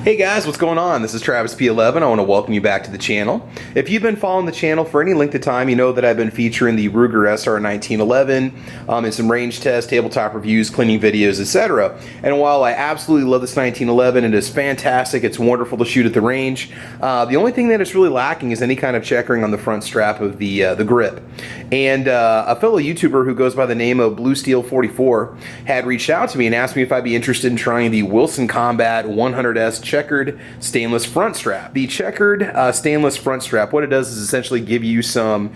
Hey guys, what's going on? This is Travis P11. I want to welcome you back to the channel. If you've been following the channel for any length of time, you know that I've been featuring the Ruger SR 1911 in some range tests, tabletop reviews, cleaning videos, etc. And while I absolutely love this 1911, it is fantastic, it's wonderful to shoot at the range, the only thing that it's really lacking is any kind of checkering on the front strap of the grip. And a fellow YouTuber who goes by the name of BlueSteel44 had reached out to me and asked me if I'd be interested in trying the Wilson Combat 100S Checkered stainless front strap. The Checkered stainless front strap, what it does is essentially give you some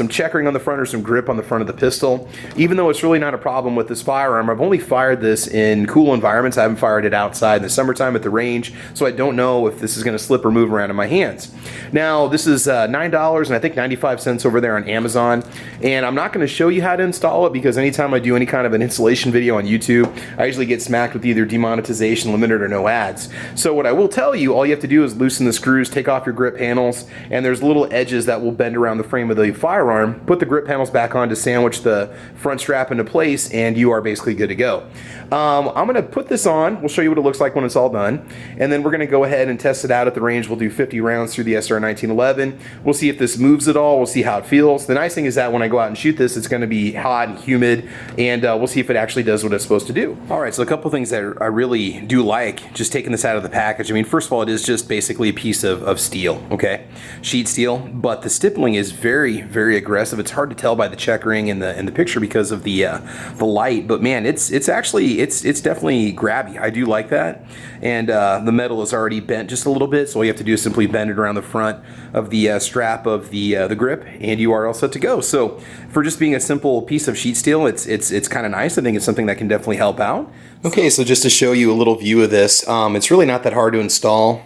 checkering on the front or some grip on the front of the pistol. Even though it's really not a problem with this firearm, I've only fired this in cool environments. I haven't fired it outside in the summertime at the range, so I don't know if this is going to slip or move around in my hands. Now, this is $9 and I think 95 cents over there on Amazon, and I'm not going to show you how to install it because anytime I do any kind of an installation video on YouTube, I usually get smacked with either demonetization, limited, or no ads. So what I will tell you, all you have to do is loosen the screws, take off your grip panels, and there's little edges that will bend around the frame of the firearm. Put the grip panels back on to sandwich the front strap into place, and you are basically good to go. I'm going to put this on. We'll show you what it looks like when it's all done, and then we're going to go ahead and test it out at the range. We'll do 50 rounds through the SR 1911. We'll see if this moves at all. We'll see how it feels. The nice thing is that when I go out and shoot this, it's going to be hot and humid, and we'll see if it actually does what it's supposed to do. All right, so a couple things that I really do like, just taking this out of the package. I mean, first of all, it is just basically a piece of steel, okay? Sheet steel, but the stippling is very, very aggressive. It's hard to tell by the checkering in the picture because of the light, but man, it's definitely grabby. I do like that, and the metal is already bent just a little bit, so all you have to do is simply bend it around the front of the strap of the grip, and you are all set to go. So for just being a simple piece of sheet steel, it's kind of nice. I think it's something that can definitely help out. Okay, so just to show you a little view of this, it's really not that hard to install.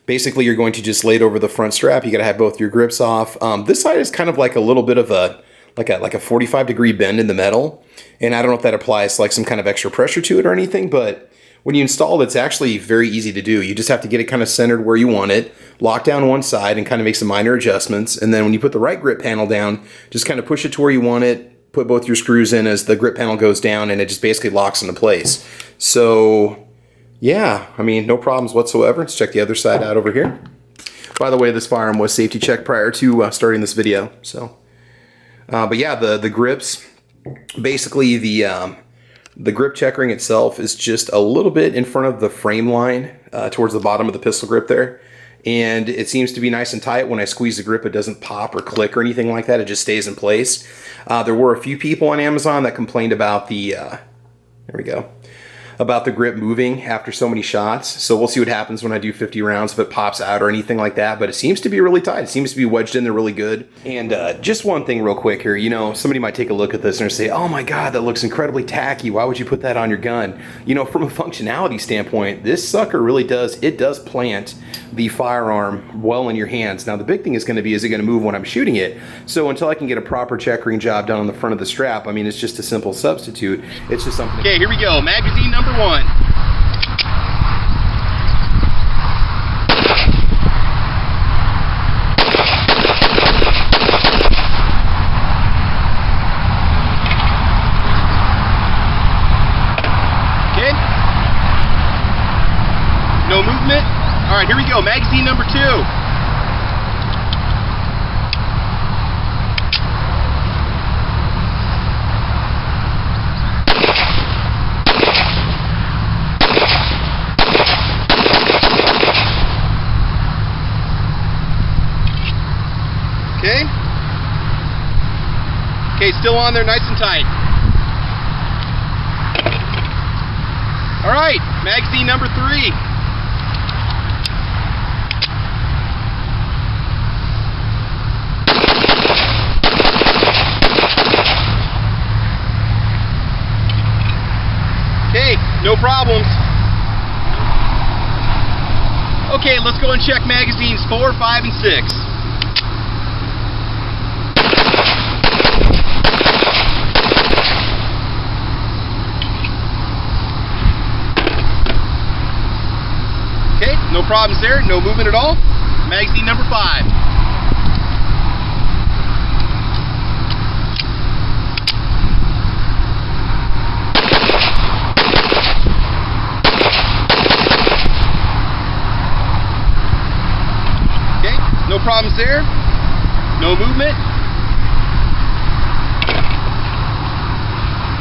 Basically, you're going to just lay it over the front strap. You got to have both your grips off. This side is kind of like a little bit of like a 45-degree bend in the metal, and I don't know if that applies to like some kind of extra pressure to it or anything, but when you install it, it's actually very easy to do. You just have to get it kind of centered where you want it, lock down one side, and kind of make some minor adjustments, and then when you put the right grip panel down, just kind of push it to where you want it, put both your screws in as the grip panel goes down, and it just basically locks into place. So yeah, I mean, no problems whatsoever. Let's check the other side out over here. By the way, this firearm was safety checked prior to starting this video. So, but yeah, the grips, basically the grip checkering itself is just a little bit in front of the frame line towards the bottom of the pistol grip there. And it seems to be nice and tight. When I squeeze the grip, it doesn't pop or click or anything like that. It just stays in place. There were a few people on Amazon that complained about there we go, about the grip moving after so many shots. So we'll see what happens when I do 50 rounds, if it pops out or anything like that, but it seems to be really tight. It seems to be wedged in there really good. And just one thing real quick here, you know, somebody might take a look at this and say, oh my God, that looks incredibly tacky. Why would you put that on your gun? You know, from a functionality standpoint, this sucker really does plant the firearm well in your hands. Now the big thing is going to be, is it going to move when I'm shooting it? So until I can get a proper checkering job done on the front of the strap, I mean, it's just a simple substitute. It's just something. Okay, here we go. Magazine number 1. Okay. No movement. All right, here we go. Magazine number 2. Okay. Okay, still on there, nice and tight. All right, magazine number 3. Okay, no problems. Okay, let's go and check magazines 4, 5, and 6. Okay, no problems there, no movement at all. Magazine number 5. problems there. No movement.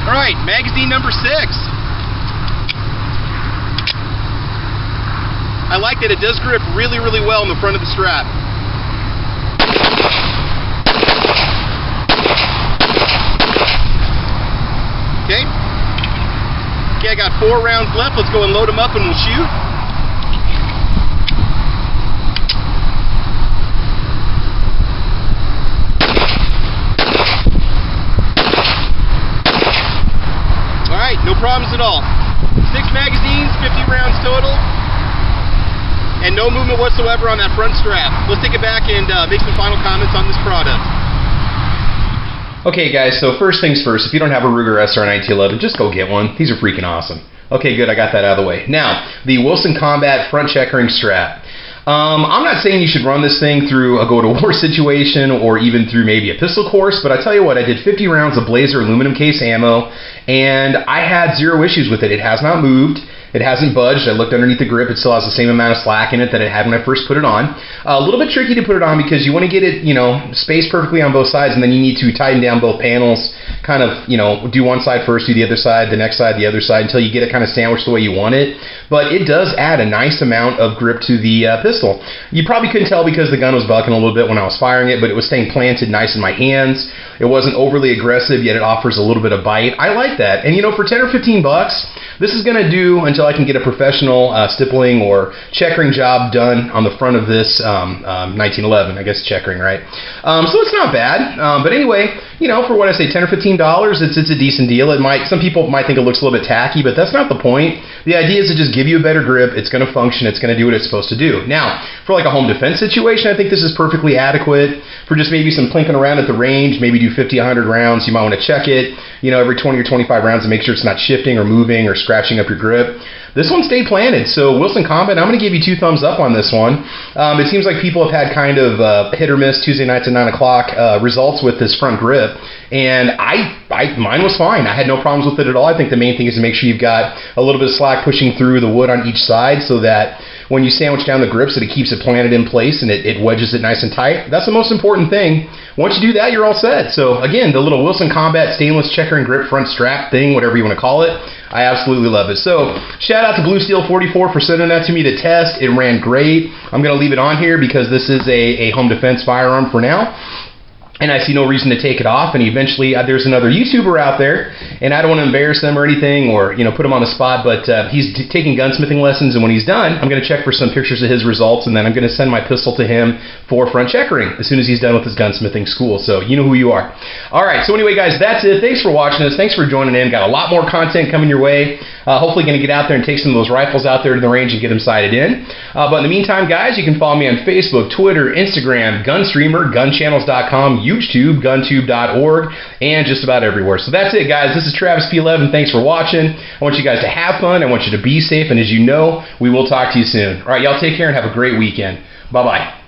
All right, magazine number 6. I like that it does grip really, really well in the front of the strap. Okay. Okay, I got 4 rounds left. Let's go and load them up and we'll shoot. Alright, no problems at all. 6 magazines, 50 rounds total. And no movement whatsoever on that front strap. Let's take it back and make some final comments on this product. Okay guys, so first things first, if you don't have a Ruger SR 1911, just go get one. These are freaking awesome. Okay, good, I got that out of the way. Now, the Wilson Combat front checkering strap. I'm not saying you should run this thing through a go-to-war situation or even through maybe a pistol course, but I tell you what, I did 50 rounds of Blazer aluminum case ammo, and I had 0 issues with it. It has not moved. It hasn't budged. I looked underneath the grip. It still has the same amount of slack in it that it had when I first put it on. A little bit tricky to put it on because you want to get it, you know, spaced perfectly on both sides, and then you need to tighten down both panels, kind of, you know, do one side first, do the other side, the next side, the other side, until you get it kind of sandwiched the way you want it. But it does add a nice amount of grip to the pistol. You probably couldn't tell because the gun was bucking a little bit when I was firing it, but it was staying planted nice in my hands. It wasn't overly aggressive, yet it offers a little bit of bite. I like that. And, you know, for 10 or 15 bucks, this is going to do until I can get a professional stippling or checkering job done on the front of this 1911. I guess checkering, right? So it's not bad. But anyway, you know, for what I say, $10 or $15, it's a decent deal. It might, some people might think it looks a little bit tacky, but that's not the point. The idea is to just give you a better grip. It's going to function. It's going to do what it's supposed to do. Now, for like a home defense situation, I think this is perfectly adequate. For just maybe some plinking around at the range, maybe do 50, 100 rounds. You might want to check it, you know, every 20 or 25 rounds to make sure it's not shifting or moving or scratching up your grip. This one stayed planted, so Wilson Combat, I'm going to give you 2 thumbs up on this one. It seems like people have had kind of hit or miss Tuesday nights at 9 o'clock results with this front grip, and mine was fine. I had no problems with it at all. I think the main thing is to make sure you've got a little bit of slack pushing through the wood on each side so that when you sandwich down the grips that it keeps it planted in place and it wedges it nice and tight. That's the most important thing. Once you do that, you're all set. So again, the little Wilson Combat stainless checker and grip front strap thing, whatever you want to call it, I absolutely love it. So shout out to Blue Steel 44 for sending that to me to test. It ran great. I'm going to leave it on here because this is a home defense firearm for now. And I see no reason to take it off. And eventually, there's another YouTuber out there, and I don't want to embarrass them or anything, or put him on the spot. But he's taking gunsmithing lessons, and when he's done, I'm going to check for some pictures of his results, and then I'm going to send my pistol to him for front checkering as soon as he's done with his gunsmithing school. So you know who you are. All right. So anyway, guys, that's it. Thanks for watching us. Thanks for joining in. Got a lot more content coming your way. Hopefully, going to get out there and take some of those rifles out there to the range and get them sighted in. But in the meantime, guys, you can follow me on Facebook, Twitter, Instagram, Gunstreamer, gunchannels.com, UGEtube, guntube.org, and just about everywhere. So that's it, guys. This is Travis P11. Thanks for watching. I want you guys to have fun. I want you to be safe. And as you know, we will talk to you soon. All right, y'all take care and have a great weekend. Bye-bye.